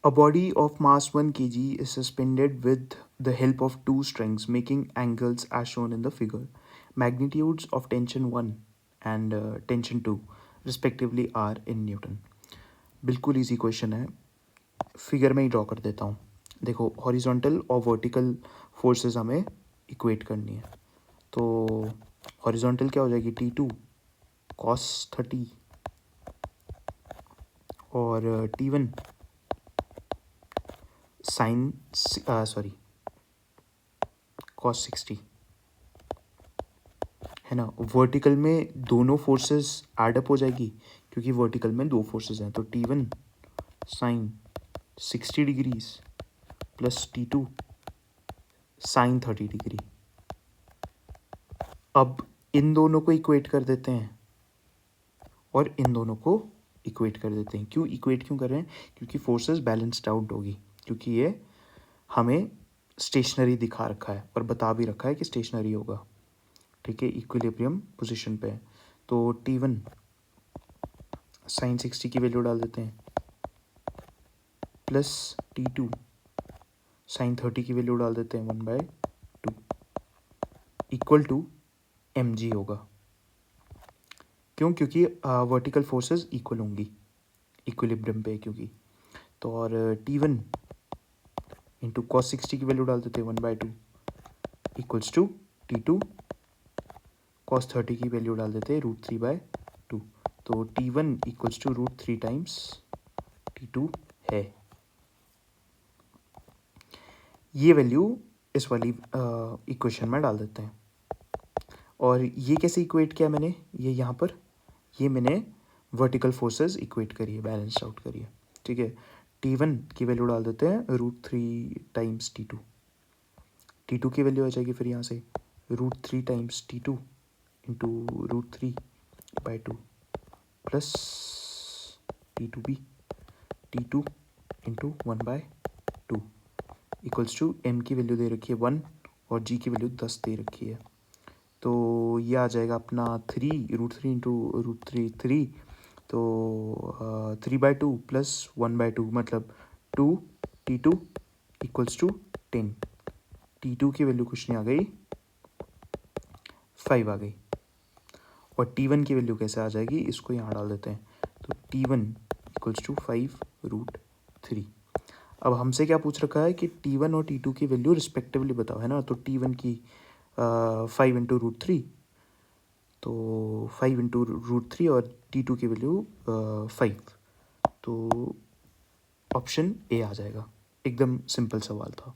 A body of mass 1 kg is suspended with the help of two strings, making angles as shown in the figure. Magnitudes of tension 1 and tension 2 respectively are in Newton. बिल्कुल easy question है, figure में ही draw कर देता हूँ. देखो, horizontal और vertical forces हमें equate करनी है. तो हॉरिजॉन्टल क्या हो जाएगी, T2 cos 30 और T1 साइन cos 60 है ना. वर्टिकल में दोनों फोर्सेस एडअप हो जाएगी क्योंकि वर्टिकल में दो फोर्सेस हैं. तो T1 sine 60 degrees plus T2 sine 30 degree. अब इन दोनों को इक्वेट कर देते हैं और इन दोनों को इक्वेट कर देते हैं. क्यों कर रहे हैं, क्योंकि फोर्सेस बैलेंस्ड आउट होगी, क्योंकि ये हमें स्टेशनरी दिखा रखा है और बता भी रखा है कि स्टेशनरी होगा. ठीक है, इक्विलिब्रियम पोजीशन पे है. तो T1 साइन 60 की वैल्यू डाल देते हैं प्लस T2 साइन 30 की वैल्यू डाल देते हैं 1/2 इक्वल टू mg होगा. क्यों, क्योंकि वर्टिकल फोर्सेस इक्वल होंगी इक्विलिब्रियम पे, क्योंकि. तो और T1 इंटू कॉस 60 की वैल्यू डाल देते हैं 1/2 इक्वल्स टू T2 कॉस 30 की वैल्यू डाल देते हैं √3/2. तो T1 equals to √3 times T2 है. ये वैल्यू इस वाली इक्वेशन में डाल देते हैं. और ये कैसे इक्वेट किया मैंने, ये यहाँ पर ये मैंने वर्टिकल फोर्सेस इक्वेट करिए, बैलेंस आउट करिए. ठीक है, T1 की वैल्यू डाल देते हैं √3 टाइम्स T2. T2 की वैल्यू आ जाएगी फिर यहाँ से √3 times T2 into √3/2 plus T2 T2 into 1/2 equals to m की वैल्यू दे रखी है 1 और g की वैल्यू 10 दे रखी है. तो ये आ जाएगा अपना 3 इंटू √3 तो 3/2 प्लस 1/2 मतलब 2 T2 इक्वल्स टू 10. T2 की वैल्यू कुछ नहीं आ गई, 5 आ गई. और T1 की वैल्यू कैसे आ जाएगी, इसको यहाँ डाल देते हैं. तो T1 इक्वल्स टू 5√3. अब हमसे क्या पूछ रखा है कि T1 और T2 की वैल्यू रिस्पेक्टिवली बताओ, है ना. तो T1 की 5 इंटू √3, तो 5 इंटू √3 और T2 की वैल्यू 5. तो ऑप्शन ए आ जाएगा. एकदम सिंपल सवाल था.